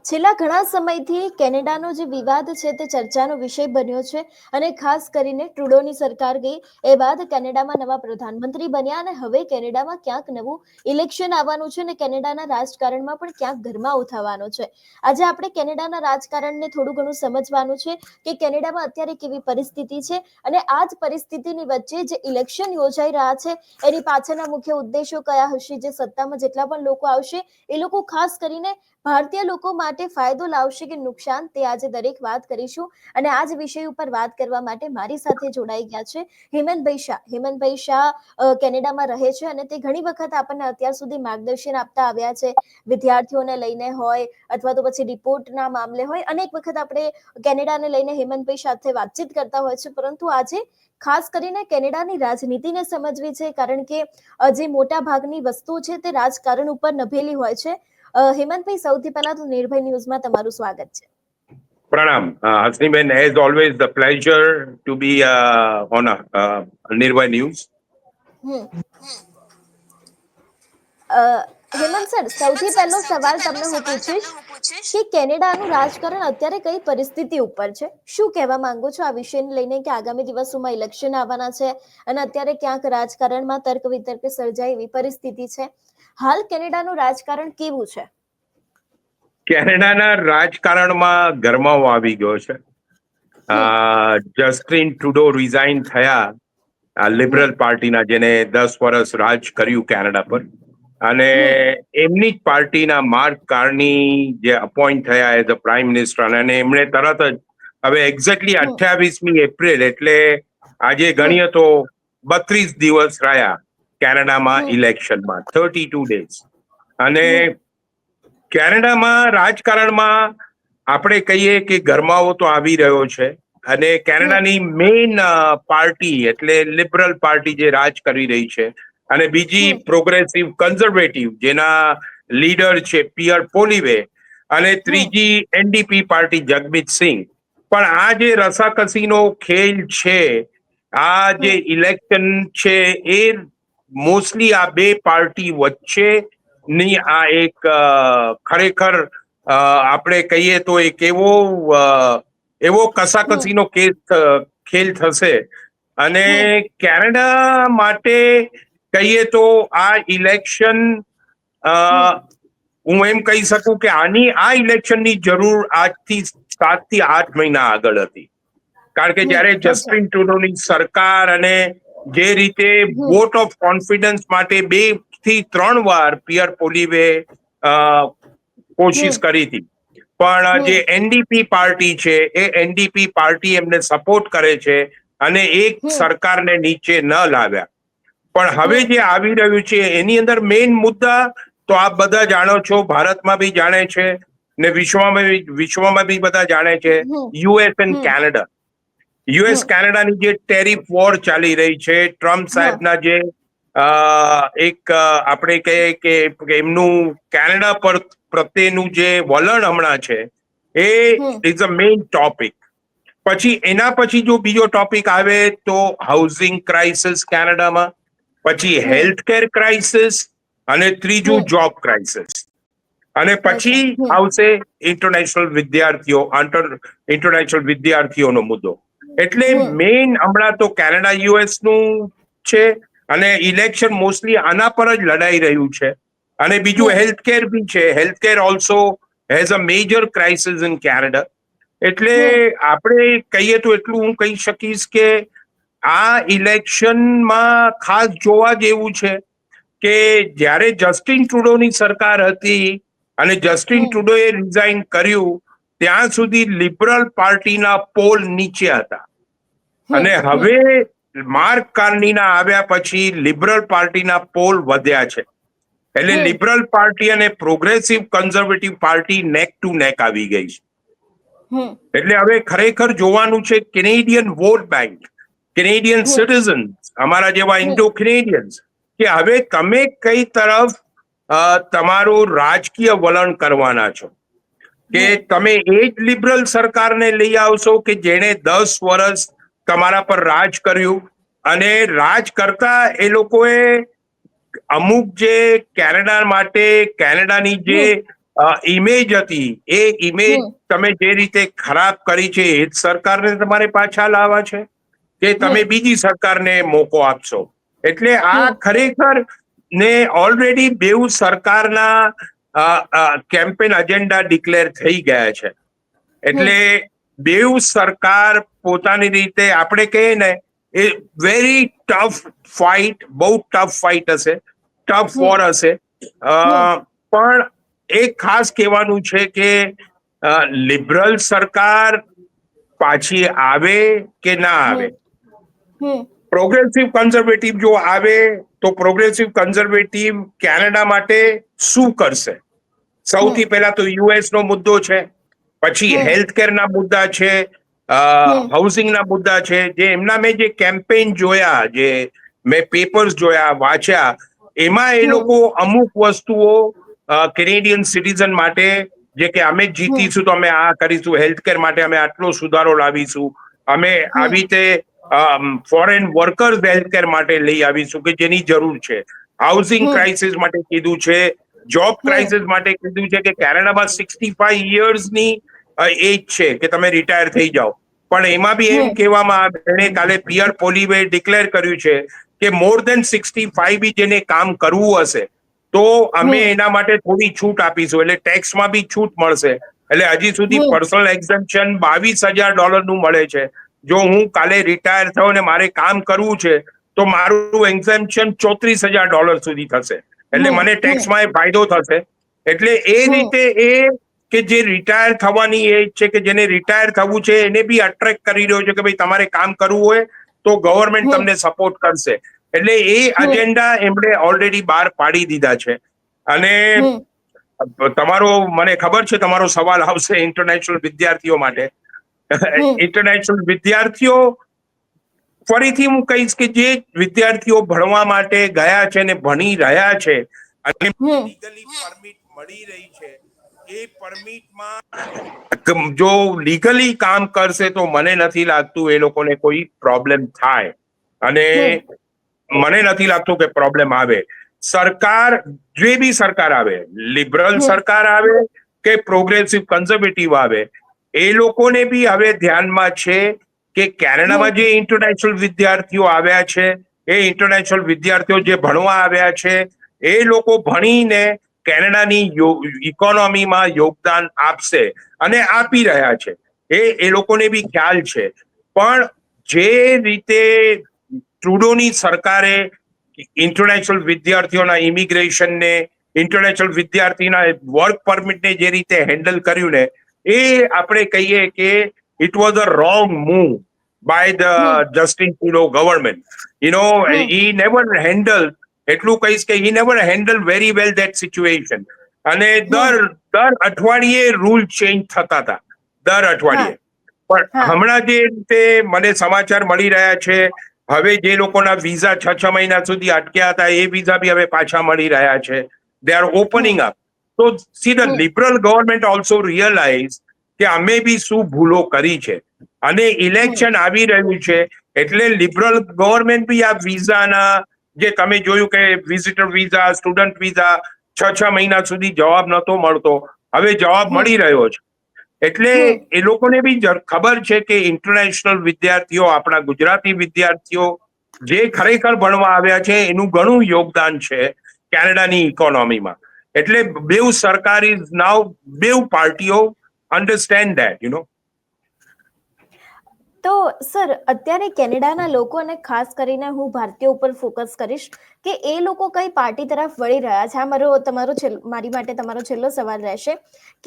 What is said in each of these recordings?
છેલ્લા ઘણા સમયથી કેનેડાનો જે વિવાદ છે તે ચર્ચાનો વિષય બન્યો છે અને ખાસ કરીને ટ્રુડોની સરકાર ગઈ એ બાદ કેનેડામાં નવા પ્રધાનમંત્રી બન્યા અને હવે કેનેડામાં ક્યાંક નવું ઇલેક્શન આવવાનું છે અને કેનેડાના રાજકારણમાં પણ ક્યાંક ગરમાવો થવાનો છે. આજે આપણે કેનેડાના રાજકારણને થોડું ઘણું સમજવાનું છે કે કેનેડામાં અત્યારે કેવી પરિસ્થિતિ છે અને આ જ પરિસ્થિતિની વચ્ચે જે ઇલેક્શન યોજાઈ રહ્યા છે એની પાછળના મુખ્ય ઉદ્દેશો કયા હશે, જે સત્તામાં જેટલા પણ લોકો આવશે એ લોકો ખાસ કરીને ભારતીય લોકો માટે ફાયદો લાવશે કે નુકસાન, તે આજે દરેક વાત કરીશું. અને આ જ વિષય ઉપર વાત કરવા માટે મારી સાથે જોડાઈ ગયા છે હેમંતભાઈ શાહ. હેમંતભાઈ શાહ કેનેડામાં રહે છે અને તે ઘણી વખત આપણને અત્યાર સુધી માર્ગદર્શન આપતા આવ્યા છે, વિદ્યાર્થીઓને લઈને હોય અથવા તો પછી રિપોર્ટના મામલે હોય. અનેક વખત આપણે કેનેડાને લઈને હેમંતભાઈ સાથે વાતચીત કરતા હોય છે, પરંતુ આજે ખાસ કરીને કેનેડાની રાજનીતિને સમજવી છે, કારણ કે જે મોટા ભાગની વસ્તુ છે તે રાજકારણ ઉપર નભેલી હોય છે. હેમંતભાઈ, સૌથી પહેલા તો નિર્ભય ન્યૂઝમાં તમારું સ્વાગત છે. Pranam. Hasniben, as always, the pleasure to be on Nirbhay News. Hemant sir, સૌથી પહેલો સવાલ તમને હું પૂછીશ કે કેનેડાનું રાજકારણ અત્યારે કઈ પરિસ્થિતિ ઉપર છે? શું કહેવા માંગો છો આ વિષયને લઈને કે આગામી દિવસોમાં ઇલેક્શન આવવાના છે અને અત્યારે ક્યાંક રાજકારણમાં તર્ક વિતર્ક સર્જાય એવી પરિસ્થિતિ છે. હાલ કેનેડાનું રાજકારણ કેવું છે? કેનેડાના રાજકારણમાં ગરમાવો આવી ગયો છે. જસ્ટિન ટ્રુડો રિઝાઇન થયા લિબરલ પાર્ટીના, જેને 10 વર્ષ રાજ કર્યું કેનેડા પર, અને એમની જ પાર્ટીના માર્ક કાર્ની જે અપોઇન્ટ થયા એઝ અ પ્રાઇમ મિનિસ્ટર, અને એમણે તરત જ હવે એક્ઝેક્ટલી 28મી એપ્રિલ એટલે આજે ગણીએ તો 32 દિવસ રહ્યા કેનેડામાં ઇલેક્શનમાં, 32 ડેઝ. અને કેનેડામાં રાજકારણમાં આપણે કહીએ કે ગરમાવો તો આવી રહ્યો છે, અને કેનેડાની મેઇન પાર્ટી એટલે લિબરલ પાર્ટી જે રાજ કરી રહી છે, અને બીજી પ્રોગ્રેસિવ કન્ઝર્વેટિવ જેના લીડર છે પિયર પોલિવે, અને ત્રીજી એનડીપી પાર્ટી જગમીત સિંહ. પણ આ જે રસાકસીનો ખેલ છે, આ જે ઇલેક્શન છે, એ મોસ્ટલી આ બે પાર્ટી વચ્ચે ની આ એક ખરેખર આપણે કહીએ તો એક એવો કસાકસીનો ખેલ થશે. અને કેનેડા માટે કહીએ તો આ ઇલેક્શન, હું એમ કહી શકું કે આ ઇલેક્શનની જરૂર આજથી 7 થી 8 મહિના આગળ હતી. કારણ કે જ્યારે જસ્ટિન ટ્રુડોની સરકાર અને જે રીતે વોટ ઓફ કોન્ફિડન્સ માટે 2 થી 3 વાર પિયર પોલિવે કોશિશ કરી હતી, પણ જે એનડીપી પાર્ટી છે એ એનડીપી પાર્ટી એમને સપોર્ટ કરે છે અને એક સરકારને નીચે ન લાવ્યા. પણ હવે જે આવી રહ્યું છે એની અંદર મેઇન મુદ્દા તો આપ બધા જાણો છો, ભારતમાં બી જાણે છે ને વિશ્વમાં બી બધા જાણે છે, યુએસ એન્ડ કેનેડા. યુએસ કેનેડાની જે ટેરિફ વોર ચાલી રહી છે, ટ્રમ્પ સાહેબના જે એક આપણે કહીએ કે એમનું કેનેડા પર પ્રત્યેનું જે વલણ હમણાં છે, એ ઇઝ અ મેઇન ટોપિક. પછી એના પછી જો બીજો ટોપિક આવે તો હાઉસિંગ ક્રાઇસિસ કેનેડામાં, પછી હેલ્થકેર ક્રાઇસિસ, અને ત્રીજું જોબ ક્રાઇસિસ. અને પછી આવશે ઇન્ટરનેશનલ વિદ્યાર્થીઓનો મુદ્દો. એટલે મેઇન હમણાં તો કેનેડા યુએસ નું છે, અને ઇલેક્શન મોસ્ટલી આના પર જ લડાઈ રહ્યું છે. અને બીજું હેલ્થકેર બી છે. Healthcare also has a major crisis in Canada. એટલે આપણે કહીએ તો એટલું હું કહી શકીશ કે આ ઇલેક્શનમાં ખાસ જોવા જેવું છે કે જ્યારે જસ્ટિન ટ્રુડોની સરકાર હતી અને જસ્ટિન ટ્રુડોએ રિઝાઇન કર્યું, ત્યાં સુધી લિબરલ પાર્ટીના પોલ નીચે હતા. અને હવે માર્ક કાર્નીના આવ્યા પછી લિબરલ પાર્ટીના પોલ વધ્યા છે. એટલે લિબરલ પાર્ટી અને progressive conservative party neck to neck આવી ગઈ છે. એટલે હવે ખરેખર જોવાનું છે Canadian vote bank, Canadian citizens, અમારા જેવા ઇન્ડો કેનેડિયન્સ, કે હવે તમે કઈ તરફ તમારું રાજકીય વલણ કરવાના છો. કે તમે એ જ લિબરલ સરકારને લઈ આવશો કે જેણે 10 વર્ષ તમારા પર રાજ કર્યું, અને રાજ કરતા એ લોકોએ અમુક જે કેનેડા માટે કેનેડાની જે ઇમેજ હતી એ ઇમેજ તમે જે રીતે ખરાબ કરી છે એ જ સરકારને તમારે પાછા લાવવા છે કે તમે બીજી સરકારને મોકો આપશો? એટલે આ ખરેખર ને ઓલરેડી બેઉ સરકારના કેમ્પેન એજન્ડા ડિક્લેર થઈ ગયા છે. એટલે બેઉ સરકાર પોતાની રીતે આપણે કહીએ ને એ વેરી ટફ ફાઇટ, બહુ ટફ ફાઇટ હશે, ટફ વોર હશે. પણ એક ખાસ કહેવાનું છે કે લિબરલ સરકાર પાછી આવે કે ના આવે, પ્રોગ્રેસિવ કન્ઝર્વેટિવ જો આવે તો પ્રોગ્રેસિવ કન્ઝર્વેટિવ કેનેડા માટે શું કરશે? સૌથી પહેલા તો યુએસ નો મુદ્દો છે, પછી હેલ્થકેરના મુદ્દા છે, હાઉસિંગના મુદ્દા છે. જે એમના મેં જે કેમ્પેન જોયા, જે મેં પેપર્સ જોયા, વાંચ્યા, એમાં એ લોકો અમુક વસ્તુઓ કેનેડિયન સિટીઝન માટે, જે કે અમે જીતીશું તો અમે આ કરીશું, હેલ્થકેર માટે અમે આટલો સુધારો લાવીશું, અમે આવી રીતે ફોરેન વર્કર્સ હેલ્થકેર માટે લઈ આવીશું કે જેની જરૂર છે, હાઉસિંગ ક્રાઇસિસ માટે કીધું છે, જોબ ક્રાઇસિસ માટે કીધું છે કે કેનેડામાં 65 યર્સની એજ છે કે તમે રિટાયર થઈ જાઓ. પણ એમાં બી એમ કહેવામાં આવે, કાલે પિયર પોલિવે ડિક્લેર કર્યું છે કે મોર દેન 65 બી જેને કામ કરવું હશે તો અમે એના માટે થોડી છૂટ આપીશું, એટલે ટેક્સમાં બી છૂટ મળશે. એટલે હજી સુધી પર્સનલ એક્ઝમ્પશન $22,000 મળે છે. જો હું કાલે રિટાયર થયો ને મારે કામ કરવું છે તો મારું એક્ઝમ્પશન $34,000 સુધી થશે. એટલે મને ટેક્સમાં એ ફાયદો થશે. એટલે એ રીતે એ કે જે રિટાયર થવાની એજ છે, કે જેને રિટાયર થવું છે, એને બી અટ્રેક્ટ કરી રહ્યો છે કે ભાઈ તમારે કામ કરવું હોય તો ગવર્મેન્ટ તમને સપોર્ટ કરશે. એટલે એ એજન્ડા એમણે ઓલરેડી બહાર પાડી દીધા છે. અને તમારો, મને ખબર છે તમારો સવાલ આવશે ઇન્ટરનેશનલ વિદ્યાર્થીઓ માટે. ઇન્ટરનેશનલ વિદ્યાર્થીઓ, ફરીથી હું કહીશ કે જે વિદ્યાર્થીઓ ભણવા માટે ગયા છે ને ભણી રહ્યા છે અને લીગલી પરમિટ મળી રહી છે, એ પરમિટમાં જો લીગલી કામ કરશે તો મને નથી લાગતું એ લોકોને કોઈ પ્રોબ્લેમ થાય. અને મને નથી લાગતું કે પ્રોબ્લેમ આવે. સરકાર, જે બી સરકાર આવે, લિબરલ સરકાર આવે કે પ્રોગ્રેસિવ કન્ઝર્વેટિવ આવે, એ લોકોને બી હવે ધ્યાનમાં છે કે કેનેડામાં જે ઇન્ટરનેશનલ વિદ્યાર્થીઓ આવ્યા છે, એ ઇન્ટરનેશનલ વિદ્યાર્થીઓ જે ભણવા આવ્યા છે, એ લોકો ભણીને કેનેડાની ઇકોનોમીમાં યોગદાન આપશે અને આપી રહ્યા છે. એ લોકોને બી ખ્યાલ છે. પણ જે રીતે ટ્રુડોની સરકારે ઇન્ટરનેશનલ વિદ્યાર્થીઓના ઇમિગ્રેશનને, ઇન્ટરનેશનલ વિદ્યાર્થીના વર્ક પરમિટને જે રીતે હેન્ડલ કર્યું ને, એ આપણે કહીએ કે it was a wrong move by the Justin Trudeau government. He never handle, એટલું કહીશ કે he never handle very well that situation. અને દર અઠવાડિયે રૂલ ચેન્જ થતા હતા, દર અઠવાડિયે. પણ હમણાં જે રીતે મને સમાચાર મળી રહ્યા છે, હવે જે લોકોના વિઝા 6 મહિના સુધી અટક્યા હતા, એ વિઝા બી હવે પાછા મળી રહ્યા છે. They are opening up. તો see the liberal government also realize કે અમે બી શું ભૂલો કરી છે. અને ઇલેક્શન આવી રહ્યું છે એટલે લિબરલ ગવર્મેન્ટ બી આ વિઝાના, જે તમે જોયું કે વિઝિટર વિઝા, સ્ટુડન્ટ વિઝા 6 મહિના સુધી જવાબ નતો મળતો, હવે જવાબ મળી રહ્યો છે. એટલે એ લોકોને બી ખબર છે કે ઇન્ટરનેશનલ વિદ્યાર્થીઓ, આપણા ગુજરાતી વિદ્યાર્થીઓ જે ખરેખર ભણવા આવ્યા છે, એનું ઘણું યોગદાન છે કેનેડાની ઇકોનોમીમાં. એટલે બેઉ સરકાર ઇઝ નાઉ, બેઉ પાર્ટીઓ અન્ડરસ્ટેન્ડ ધેટ. તો સર, અત્યારે કેનેડાના લોકો, અને ખાસ કરીને હું ભારતીયો ઉપર ફોકસ કરીશ, કે એ લોકો કઈ પાર્ટી તરફ વળી રહ્યા છે. આ મારી માટે તમારો છેલ્લો સવાલ રહેશે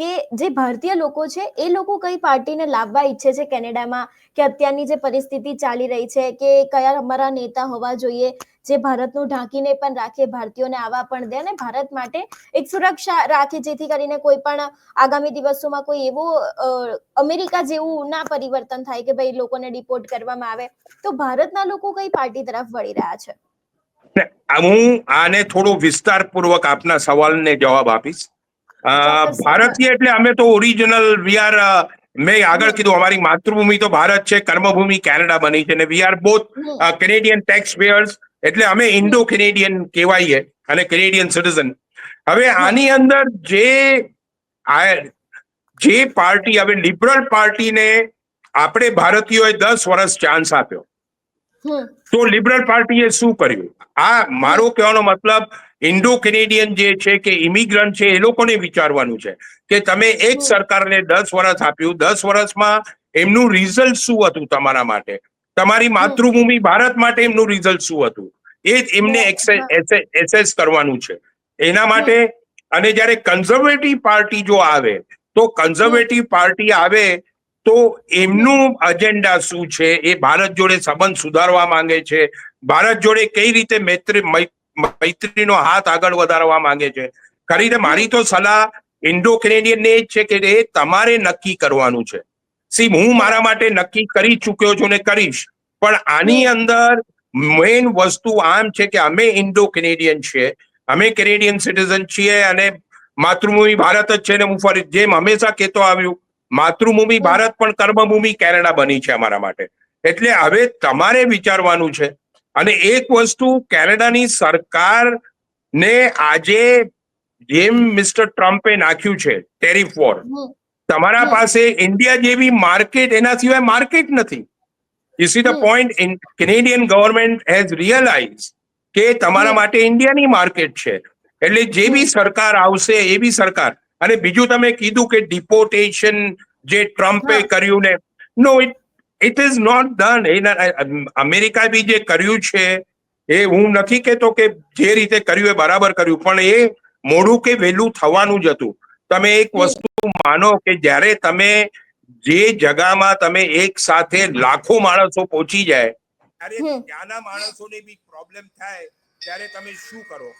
કે જે ભારતીય લોકો છે એ લોકો કઈ પાર્ટીને લાવવા ઈચ્છે છે કેનેડામાં, કે અત્યારની જે પરિસ્થિતિ ચાલી રહી છે, કે કયા અમારા નેતા હોવા જોઈએ જે ભારતનું ઢાંકીને પણ રાખે, ભારતીયોને આવવા પણ દે, અને ભારત માટે એક સુરક્ષા રાખે, જેથી કરીને કોઈ પણ આગામી દિવસોમાં કોઈ એવું અમેરિકા જેવું ના પરિવર્તન થાય કે ભાઈ લોકોને ડિપોર્ટ કરવામાં આવે. તો ભારતના લોકો કઈ પાર્ટી તરફ વળી રહ્યા છે? હું આને થોડો વિસ્તારપૂર્વક આપના સવાલને જવાબ આપીશ. ભારતીય એટલે અમે તો ઓરિજિનલ, વી આર, મેં આગળ કીધું અમારી માતૃભૂમિ તો ભારત છે, કર્મભૂમિ કેનેડા બની છે, અને we are both Canadian tax payers. એટલે અમે ઇન્ડો કેનેડિયન કહેવાઈએ અને કેનેડિયન સિટીઝન. હવે આની અંદર જે આ જે પાર્ટી હવે લિબરલ પાર્ટીને આપણે ભારતીયોએ 10 વર્ષ ચાન્સ આપ્યો, તો લિબરલ પાર્ટીએ શું કર્યું? આ મારો કહેવાનો મતલબ ઇન્ડો કેનેડિયન જે છે કે ઇમિગ્રન્ટ છે એ લોકોને વિચારવાનું છે કે તમે એક સરકારને 10 વર્ષ આપ્યું, 10 વર્ષમાં એમનું રિઝલ્ટ શું હતું તમારા માટે, તમારી માતૃભૂમિ ભારત માટે એમનું રિઝલ્ટ શું હતું, એ જ એમને એસેસ કરવાનું છે. એના માટે અને જ્યારે કન્ઝર્વેટિવ પાર્ટી જો આવે તો કન્ઝર્વેટિવ પાર્ટી આવે તો એમનું એજન્ડા શું છે, એ ભારત જોડે સંબંધ સુધારવા માંગે છે, ભારત જોડે કઈ રીતે મૈત્રીનો હાથ આગળ વધારવા માંગે છે. કરીને મારી તો સલાહ ઇન્ડો કેનેડિયન ને જ છે કે એ તમારે નક્કી કરવાનું છે. હું મારા માટે નક્કી કરી ચૂક્યો છું ને કરીશ, પણ આની અંદર મેઇન વસ્તુ આમ છે કે અમે ઇન્ડો કેનેડિયન છીએ, અમે કેનેડિયન સિટીઝન છીએ અને માતૃભૂમિ ભારત જ છે ને હું ફરી જેમ હંમેશા કહેતો આવ્યું, માતૃભૂમિ ભારત પણ કર્મભૂમિ કેનેડા બની છે અમારા માટે. એટલે હવે તમારે વિચારવાનું છે. અને એક વસ્તુ કેનેડાની સરકાર ને આજે જેમ મિસ્ટર ટ્રમ્પે નાખ્યું છે ટેરિફ વોર, તમારા પાસે ઇન્ડિયા જેવી માર્કેટ એના સિવાય માર્કેટ નથી. You see the point, in Canadian government has realise કે તમારા માટે ઇન્ડિયાની માર્કેટ છે. એટલે જે બી સરકાર આવશે એ બી સરકાર, અને બીજું તમે કીધું કે ડિપોર્ટેશન જે ટ્રમ્પે કર્યું ને, no it is not done. America બી જે કર્યું છે એ હું નથી કહેતો કે જે રીતે કર્યું એ બરાબર કર્યું, પણ એ મોડું કે વહેલું થવાનું જ હતું. તમે એક વસ્તુ માનો કે જ્યારે તમે જે જગામાં તમે એક સાથે લાખો માણસો પહોંચી જાય ત્યારે ત્યાંના માણસોને બી પ્રોબ્લેમ થાય ત્યારે તમે શું કરો?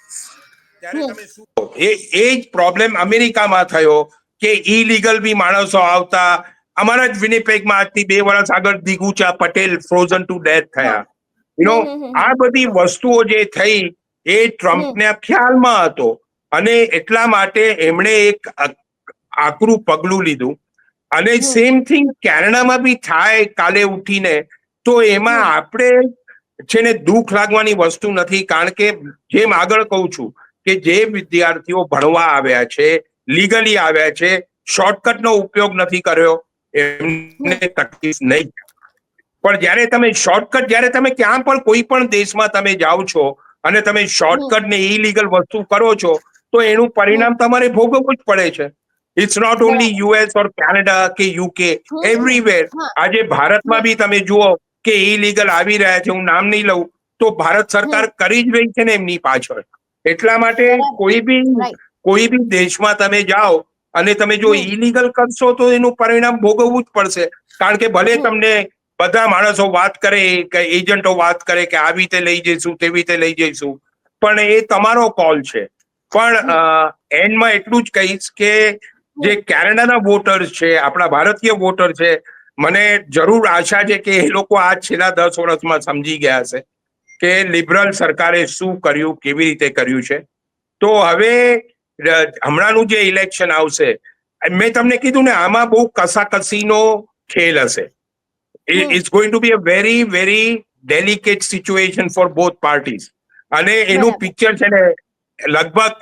એ જ પ્રોબ્લેમ અમેરિકામાં થયો કે ઇલીગલ બી માણસો આવતા. અમારા જ વિનિપેગમાં આજથી 2 વર્ષ આગળ દિગુચા પટેલ ફ્રોઝન ટુ ડેથ થયા. આ બધી વસ્તુઓ જે થઈ એ ટ્રમ્પને ખ્યાલમાં હતો અને એટલા માટે એમણે એક આકરું પગલું લીધું. અને સેમ થિંગ કેનેડામાં બી થાય કાલે ઉઠીને, તો એમાં આપણે છે ને દુઃખ લાગવાની વસ્તુ નથી. કારણ કે જેમ આગળ કહું છું કે જે વિદ્યાર્થીઓ ભણવા આવ્યા છે, લીગલી આવ્યા છે, શોર્ટકટનો ઉપયોગ નથી કર્યો, એમને તકલીફ નહીં. પણ જ્યારે તમે શોર્ટકટ, જ્યારે તમે ક્યાં પણ કોઈ પણ દેશમાં તમે જાઓ છો અને તમે શોર્ટકટ ને ઇલીગલ વસ્તુ કરો છો, તો એનું પરિણામ તમારે ભોગવવું જ પડે છે. It's not only US or Canada કે યુકે, એવરીવેર. આજે ભારતમાં બી તમે જુઓ કે ઇલીગલ આવી રહ્યા છે, હું નામ નહીં લઉં, તો ભારત સરકાર કરી જ રહી છે ને એમની પાછળ. એટલા માટે કોઈ બી દેશમાં તમે જાઓ અને તમે જો ઇલીગલ કરશો તો એનું પરિણામ ભોગવવું જ પડશે. કારણ કે ભલે તમને બધા માણસો વાત કરે કે એજન્ટો વાત કરે કે આવી રીતે લઈ જઈશું, તેવી રીતે લઈ જઈશું, પણ એ તમારો કોલ છે. પણ એન્ડમાં એટલું જ કહીશ કે જે કેનેડાના વોટર્સ છે, આપણા ભારતીય વોટર છે, મને જરૂર આશા છે કે એ લોકો આ છેલ્લા 10 વર્ષમાં સમજી ગયા હશે કે લિબરલ સરકારે શું કર્યું, કેવી રીતે કર્યું છે. તો હવે હમણાંનું જે ઇલેક્શન આવશે, મેં તમને કીધું ને, આમાં બહુ કસાકસીનો ખેલ હશે. It's going to be a very, very delicate situation for both parties. અને એનું પિક્ચર છે ને લગભગ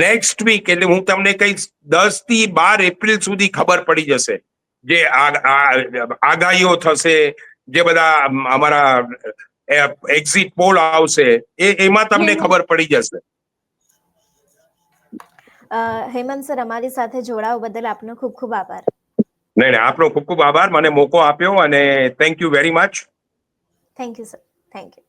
નેક્સ્ટ વીક, એટલે હું તમને કહીશ 10 થી 12 એપ્રિલ સુધી ખબર પડી જશે. જે આગાહીઓ થશે, જે બધા અમારા એક્ઝિટ પોલ આવશે, એમાં તમને ખબર પડી જશે. હેમંત સર, અમારી સાથે જોડાવા બદલ આપનો ખૂબ ખૂબ આભાર. નહીં, આપનો ખૂબ ખૂબ આભાર, મને મોકો આપ્યો, અને thank you very much. Thank you sir, thank you.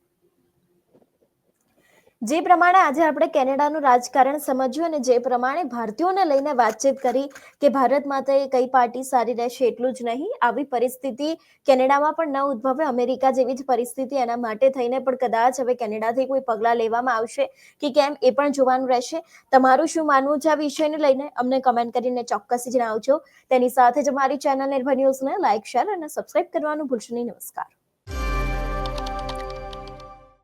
જે પ્રમાણે આજે આપણે કેનેડાનું રાજકારણ સમજ્યું અને જે પ્રમાણે ભારતીયોને લઈને વાતચીત કરી કે ભારત માટે કઈ પાર્ટી સારી રહેશે, એટલું જ નહીં, આવી પરિસ્થિતિ કેનેડામાં પણ ન ઉદ્ભવે, અમેરિકા જેવી જ પરિસ્થિતિ એના માટે થઈને પણ કદાચ હવે કેનેડાથી કોઈ પગલાં લેવામાં આવશે કે કેમ, એ પણ જોવાનું રહેશે. તમારું શું માનવું છે આ વિષયને લઈને, અમને કમેન્ટ કરીને ચોક્કસ જણાવજો. તેની સાથે જ અમારી ચેનલ નિર્ભય ન્યૂઝને લાઇક, શેર અને સબસ્ક્રાઇબ કરવાનું ભૂલશો નહીં. નમસ્કાર.